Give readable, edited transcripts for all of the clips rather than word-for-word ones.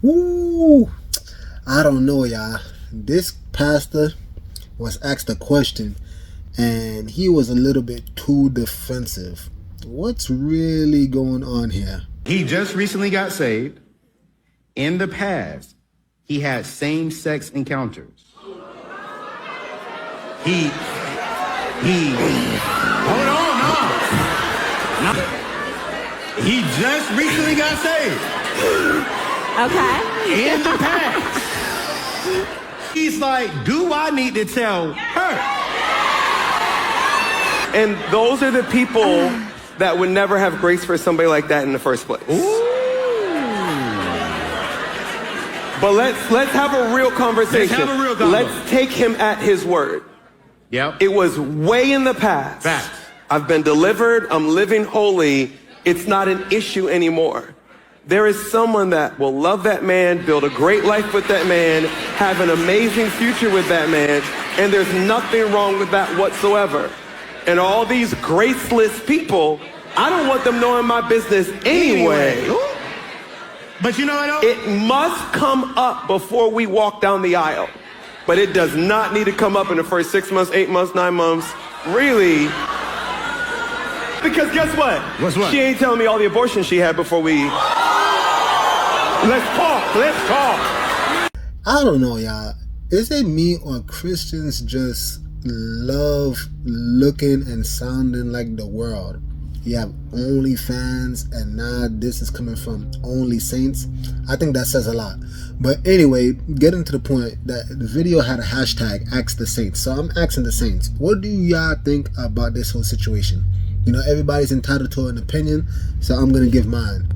Ooh, I don't know, y'all. This pastor was asked a question and he was a little bit too defensive. What's really going on here? He just recently got saved. In the past, he had same-sex encounters. Hold on, no. He just recently got saved. Okay. In the past. He's like, do I need to tell her? And those are the people that would never have grace for somebody like that in the first place. Ooh. But let's have a real conversation. Let's have a real convo. Let's take him at his word. Yep. It was way in the past. Facts. I've been delivered. I'm living holy. It's not an issue anymore. There is someone that will love that man, build a great life with that man, have an amazing future with that man, and there's nothing wrong with that whatsoever. And all these graceless people, I don't want them knowing my business anyway. But you know what? It must come up before we walk down the aisle. But it does not need to come up in the first 6 months, 8 months, 9 months. Really. Because guess what? What's what? She ain't telling me all the abortions she had before we... Let's talk. I don't know, y'all. Is it me or Christians just love looking and sounding like the world? You have OnlyFans, and now this is coming from Only Saints. I think that says a lot. But anyway, getting to the point that the video had a hashtag Ask the Saints. So I'm asking the Saints, what do y'all think about this whole situation? You know, everybody's entitled to an opinion, so I'm going to give mine.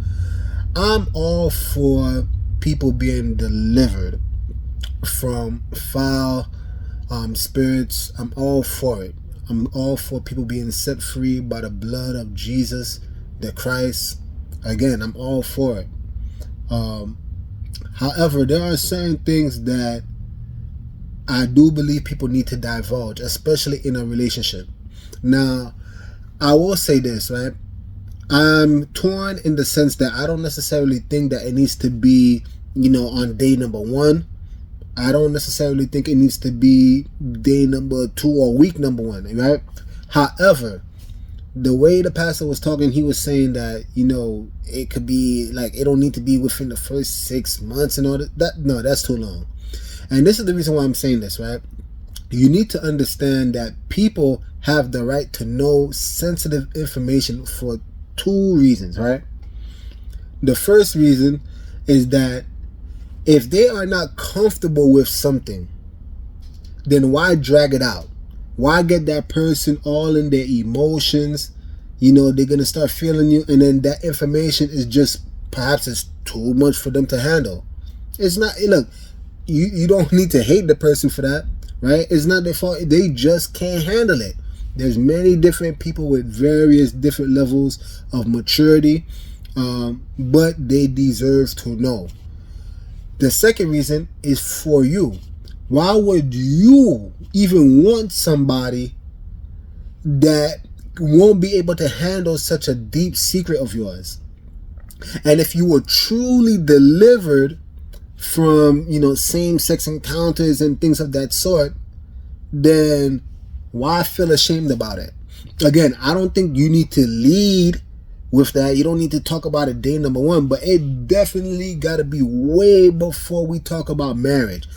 I'm all for people being delivered from foul spirits. I'm all for it. I'm all for people being set free by the blood of Jesus, the Christ. Again, I'm all for it. However, there are certain things that I do believe people need to divulge, especially in a relationship. Now, I will say this, right? I'm torn in the sense that I don't necessarily think that it needs to be, you know, on day number 1. I don't necessarily think it needs to be day number 2 or week number 1, right? However, the way the pastor was talking, he was saying that, you know, it could be like, it don't need to be within the first 6 months and all that. No, that's too long. And this is the reason why I'm saying this, right? You need to understand that people have the right to know sensitive information for 2 reasons, right? The first reason is that if they are not comfortable with something, then why drag it out? Why get that person all in their emotions? You know, they're going to start feeling you, and then that information is just, perhaps it's too much for them to handle. It's not, look, you don't need to hate the person for that, right? It's not their fault. They just can't handle it. There's many different people with various different levels of maturity, but they deserve to know. The second reason is for you. Why would you even want somebody that won't be able to handle such a deep secret of yours? And if you were truly delivered from, you know, same-sex encounters and things of that sort, then why feel ashamed about it? Again, I don't think you need to lead with that. You don't need to talk about it day number 1, but it definitely got to be way before we talk about marriage.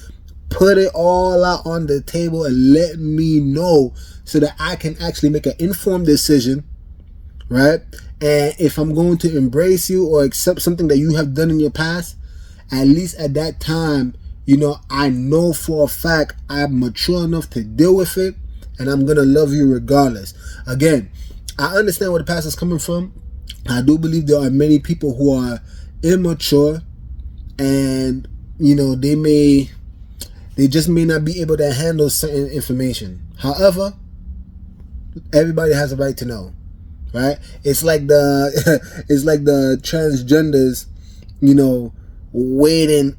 Put it all out on the table and let me know so that I can actually make an informed decision, right? And if I'm going to embrace you or accept something that you have done in your past, at least at that time, you know, I know for a fact I'm mature enough to deal with it, and I'm going to love you regardless. Again, I understand where the pastor's coming from. I do believe there are many people who are immature, and, you know, they just may not be able to handle certain information. However, everybody has a right to know, right? It's like the transgenders, you know, waiting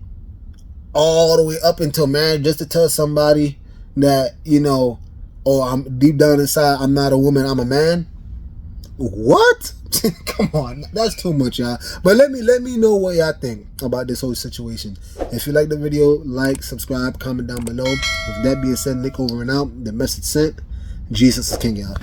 all the way up until marriage just to tell somebody that, you know, oh, I'm deep down inside, I'm not a woman, I'm a man. What? Come on, that's too much, y'all. But let me know what y'all think about this whole situation. If you like the video, like, subscribe, comment down below. With that being said, Nick over and out. The message sent. Jesus is King, y'all.